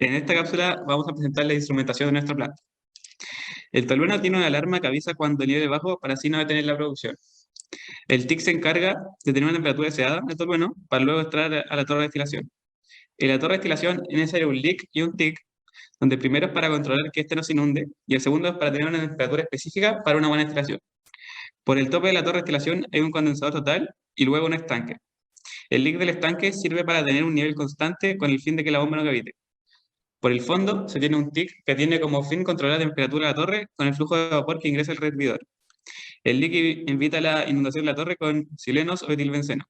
En esta cápsula vamos a presentar la instrumentación de nuestra planta. El tolueno tiene una alarma que avisa cuando el nivel es bajo para así no detener la producción. El TIC se encarga de tener una temperatura deseada del tolueno para luego entrar a la torre de destilación. En la torre de destilación es necesario un leak y un TIC, donde el primero es para controlar que éste no se inunde y el segundo es para tener una temperatura específica para una buena destilación. Por el tope de la torre de destilación hay un condensador total y luego un estanque. El leak del estanque sirve para tener un nivel constante con el fin de que la bomba no cavite. Por el fondo se tiene un TIC que tiene como fin controlar la temperatura de la torre con el flujo de vapor que ingresa al hervidor. El LIC evita la inundación de la torre con silenos o etilbenceno.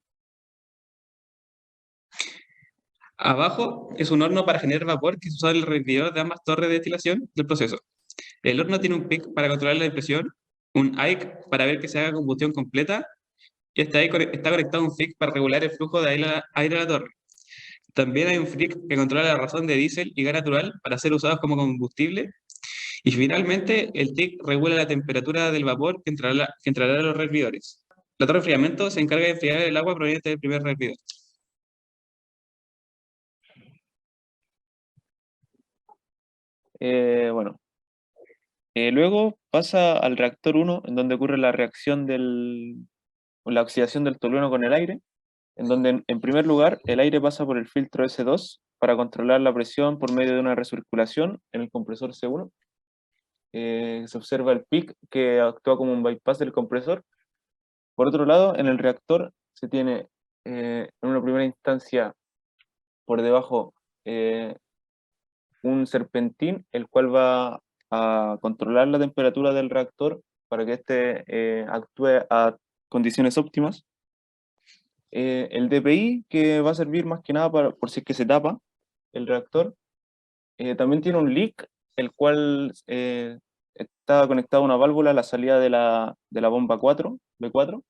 Abajo es un horno para generar vapor que se usa en el hervidor de ambas torres de destilación del proceso. El horno tiene un PIC para controlar la impresión, un AIC para ver que se haga combustión completa y este AIC está conectado a un FIC para regular el flujo de aire a la torre. También hay un FRIC que controla la razón de diésel y gas natural para ser usados como combustible. Y finalmente, el TIC regula la temperatura del vapor que entrará a los hervidores. La torre de enfriamiento se encarga de enfriar el agua proveniente del primer hervidor. Bueno, luego pasa al reactor 1, en donde ocurre la reacción la oxidación del tolueno con el aire, en donde en primer lugar el aire pasa por el filtro S2 para controlar la presión por medio de una recirculación en el compresor C1. Se observa el PIC que actúa como un bypass del compresor. Por otro lado, en el reactor se tiene en una primera instancia por debajo un serpentín, el cual va a controlar la temperatura del reactor para que éste actúe a condiciones óptimas. El DPI, que va a servir más que nada por si es que se tapa el reactor. También tiene un leak, el cual está conectado a una válvula a la salida de la bomba 4, B4,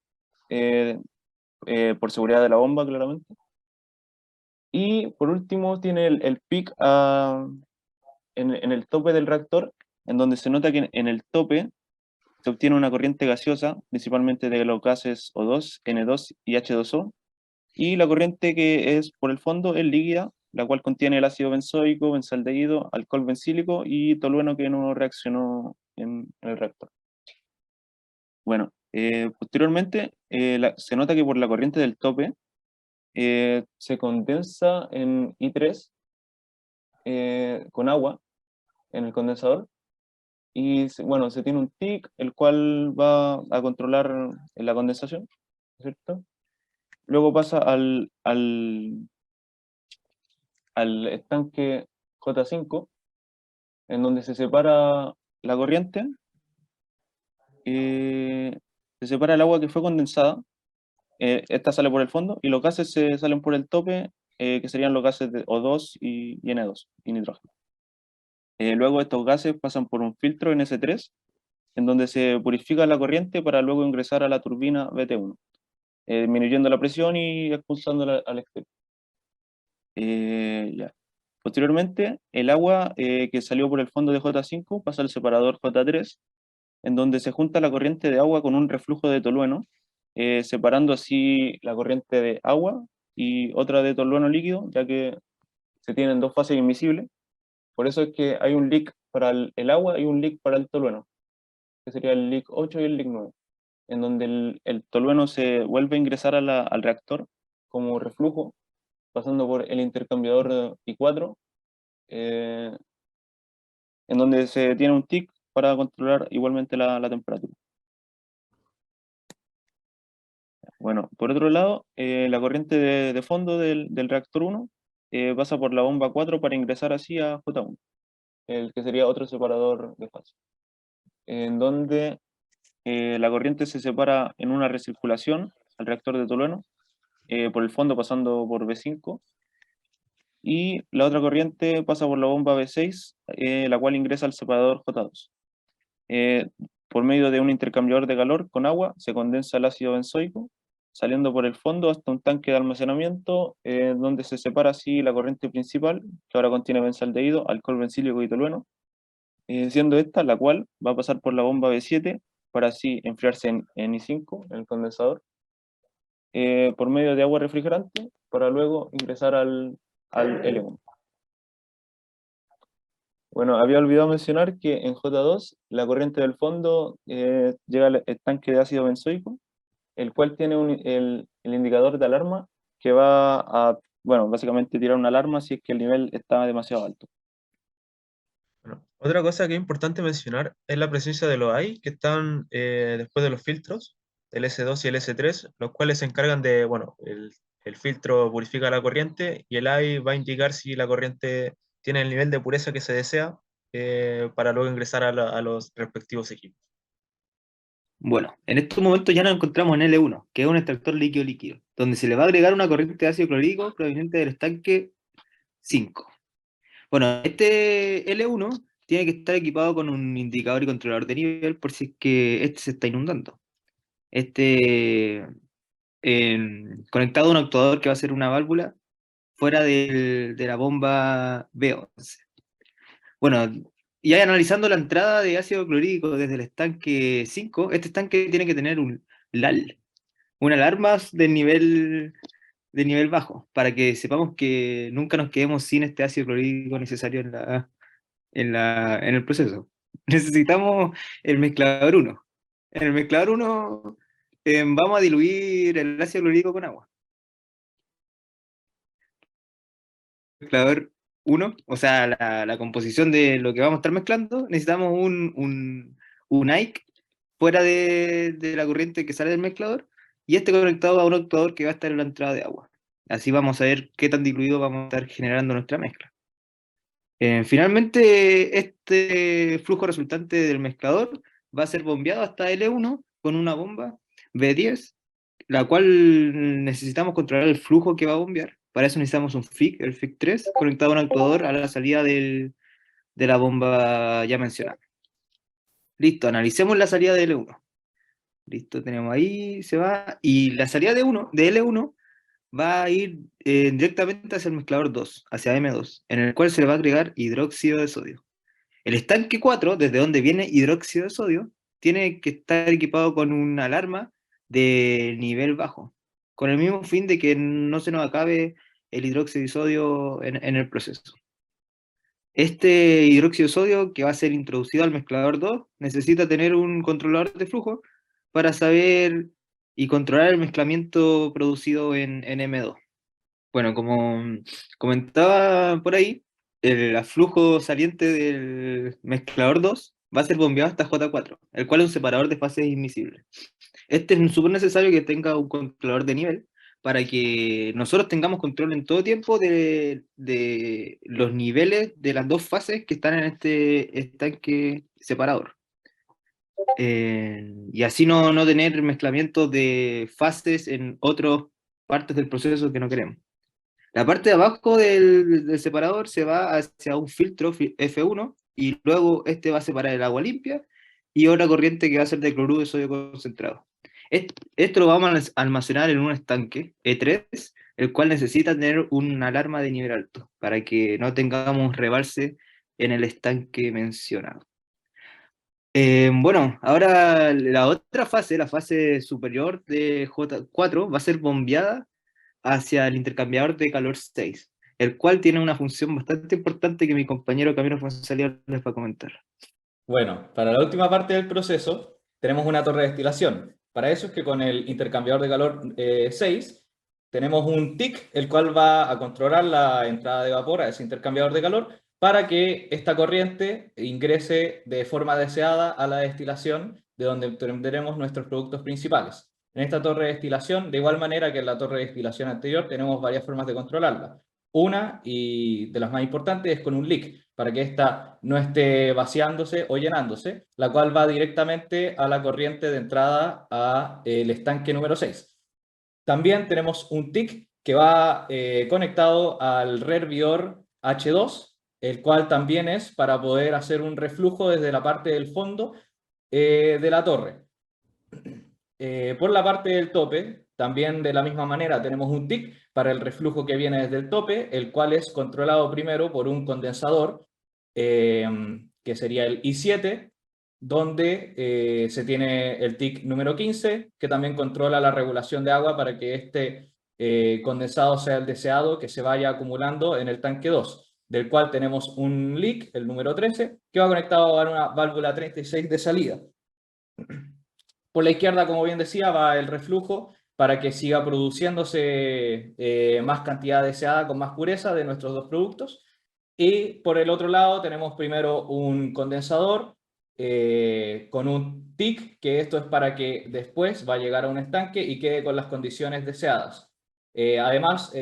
eh, por seguridad de la bomba, claramente. Y por último tiene el peak en el tope del reactor, en donde se nota que en el tope se obtiene una corriente gaseosa, principalmente de los gases O2, N2 y H2O, y la corriente que es por el fondo es líquida, la cual contiene el ácido benzoico, benzaldehído, alcohol bencílico y tolueno que no reaccionó en el reactor. Bueno, posteriormente se nota que por la corriente del tope se condensa en I3 con agua en el condensador. Y bueno, se tiene un TIC, el cual va a controlar la condensación, ¿cierto? Luego pasa al estanque J5, en donde se separa la corriente, se separa el agua que fue condensada, esta sale por el fondo, y los gases se salen por el tope, que serían los gases de O2 y N2, y nitrógeno. Luego estos gases pasan por un filtro en S3, en donde se purifica la corriente para luego ingresar a la turbina BT1, disminuyendo la presión y expulsándola al exterior. Ya. Posteriormente, el agua que salió por el fondo de J5 pasa al separador J3, en donde se junta la corriente de agua con un reflujo de tolueno, separando así la corriente de agua y otra de tolueno líquido, ya que se tienen dos fases invisibles. Por eso es que hay un leak para el agua y un leak para el tolueno, que sería el leak 8 y el leak 9, en donde el tolueno se vuelve a ingresar al reactor como reflujo, pasando por el intercambiador I4, eh, en donde se tiene un TIC para controlar igualmente la temperatura. Bueno, por otro lado, la corriente de fondo del reactor 1 pasa por la bomba 4 para ingresar así a J1, el que sería otro separador de fase, en donde la corriente se separa en una recirculación al reactor de tolueno, por el fondo pasando por B5, y la otra corriente pasa por la bomba B6, la cual ingresa al separador J2. Eh, por medio de un intercambiador de calor con agua se condensa el ácido benzoico, saliendo por el fondo hasta un tanque de almacenamiento, donde se separa así la corriente principal, que ahora contiene benzaldehído, alcohol bencílico y tolueno, siendo esta la cual va a pasar por la bomba B7 para así enfriarse en I5, en el condensador, por medio de agua refrigerante, para luego ingresar al L1. Bueno, había olvidado mencionar que en J2 la corriente del fondo llega al estanque de ácido benzoico, el cual tiene el indicador de alarma que va a, bueno, básicamente tirar una alarma si es que el nivel está demasiado alto. Bueno, otra cosa que es importante mencionar es la presencia de los AI que están después de los filtros, el S2 y el S3, los cuales se encargan de, bueno, el filtro purifica la corriente y el AI va a indicar si la corriente tiene el nivel de pureza que se desea para luego ingresar a los respectivos equipos. Bueno, en estos momentos ya nos encontramos en L1, que es un extractor líquido-líquido, donde se le va a agregar una corriente de ácido clorhídrico proveniente del estanque 5. Bueno, este L1 tiene que estar equipado con un indicador y controlador de nivel por si es que este se está inundando. Este conectado a un actuador que va a ser una válvula fuera de la bomba B11. Bueno, y ahí analizando la entrada de ácido clorhídrico desde el estanque 5, este estanque tiene que tener un LAL, una alarma de nivel bajo, para que sepamos que nunca nos quedemos sin este ácido clorhídrico necesario en el proceso. Necesitamos el mezclador 1. En el mezclador 1 vamos a diluir el ácido clorhídrico con agua. Mezclador 1, o sea, la composición de lo que vamos a estar mezclando, necesitamos un AIC fuera de la corriente que sale del mezclador y este conectado a un actuador que va a estar en la entrada de agua. Así vamos a ver qué tan diluido vamos a estar generando nuestra mezcla. Finalmente, este flujo resultante del mezclador va a ser bombeado hasta L1 con una bomba B10, la cual necesitamos controlar el flujo que va a bombear. Para eso necesitamos un FIC, el FIC3, conectado a un actuador a la salida de la bomba ya mencionada. Listo, analicemos la salida de L1. Listo, tenemos ahí, se va. Y la salida de L1 va a ir directamente hacia el mezclador 2, hacia M2, en el cual se le va a agregar hidróxido de sodio. El estanque 4, desde donde viene hidróxido de sodio, tiene que estar equipado con una alarma de nivel bajo, con el mismo fin de que no se nos acabe el hidróxido de sodio en el proceso. Este hidróxido de sodio que va a ser introducido al mezclador 2 necesita tener un controlador de flujo para saber y controlar el mezclamiento producido en M2. Bueno, como comentaba por ahí, el flujo saliente del mezclador 2 va a ser bombeado hasta J4, el cual es un separador de fases invisible. Este es súper necesario que tenga un controlador de nivel para que nosotros tengamos control en todo tiempo de los niveles de las dos fases que están en este estanque separador. Y así no tener mezclamientos de fases en otras partes del proceso que no queremos. La parte de abajo del separador se va hacia un filtro F1 y luego este va a separar el agua limpia y otra corriente que va a ser de cloruro de sodio concentrado. Esto lo vamos a almacenar en un estanque E3, el cual necesita tener una alarma de nivel alto para que no tengamos rebalse en el estanque mencionado. Bueno, ahora la otra fase, la fase superior de J4, va a ser bombeada hacia el intercambiador de calor 6, el cual tiene una función bastante importante que mi compañero Camilo Fonsalía les va a comentar. Bueno, para la última parte del proceso tenemos una torre de destilación. Para eso es que con el intercambiador de calor 6 tenemos un TIC, el cual va a controlar la entrada de vapor a ese intercambiador de calor para que esta corriente ingrese de forma deseada a la destilación, de donde obtendremos nuestros productos principales. En esta torre de destilación, de igual manera que en la torre de destilación anterior, tenemos varias formas de controlarla. Una, y de las más importantes, es con un leak, para que ésta no esté vaciándose o llenándose, la cual va directamente a la corriente de entrada al estanque número 6. También tenemos un TIC que va conectado al Reservoir H2, el cual también es para poder hacer un reflujo desde la parte del fondo de la torre. Por la parte del tope, también de la misma manera tenemos un TIC para el reflujo que viene desde el tope, el cual es controlado primero por un condensador, que sería el I7, donde se tiene el TIC número 15, que también controla la regulación de agua para que este condensado sea el deseado, que se vaya acumulando en el tanque 2. del cual tenemos un leak, el número 13, que va conectado a una válvula 36 de salida. Por la izquierda, como bien decía, va el reflujo para que siga produciéndose más cantidad deseada con más pureza de nuestros dos productos. Y por el otro lado tenemos primero un condensador con un TIC, que esto es para que después va a llegar a un estanque y quede con las condiciones deseadas. Además,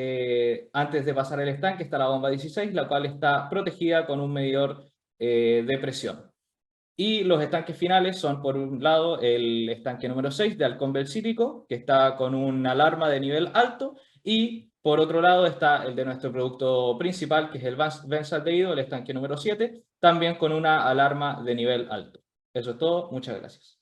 antes de pasar el estanque está la bomba 16, la cual está protegida con un medidor de presión. Y los estanques finales son, por un lado, el estanque número 6 de halcón belsítico, que está con una alarma de nivel alto, y por otro lado está el de nuestro producto principal, que es el benzaldehído, el estanque número 7, también con una alarma de nivel alto. Eso es todo, muchas gracias.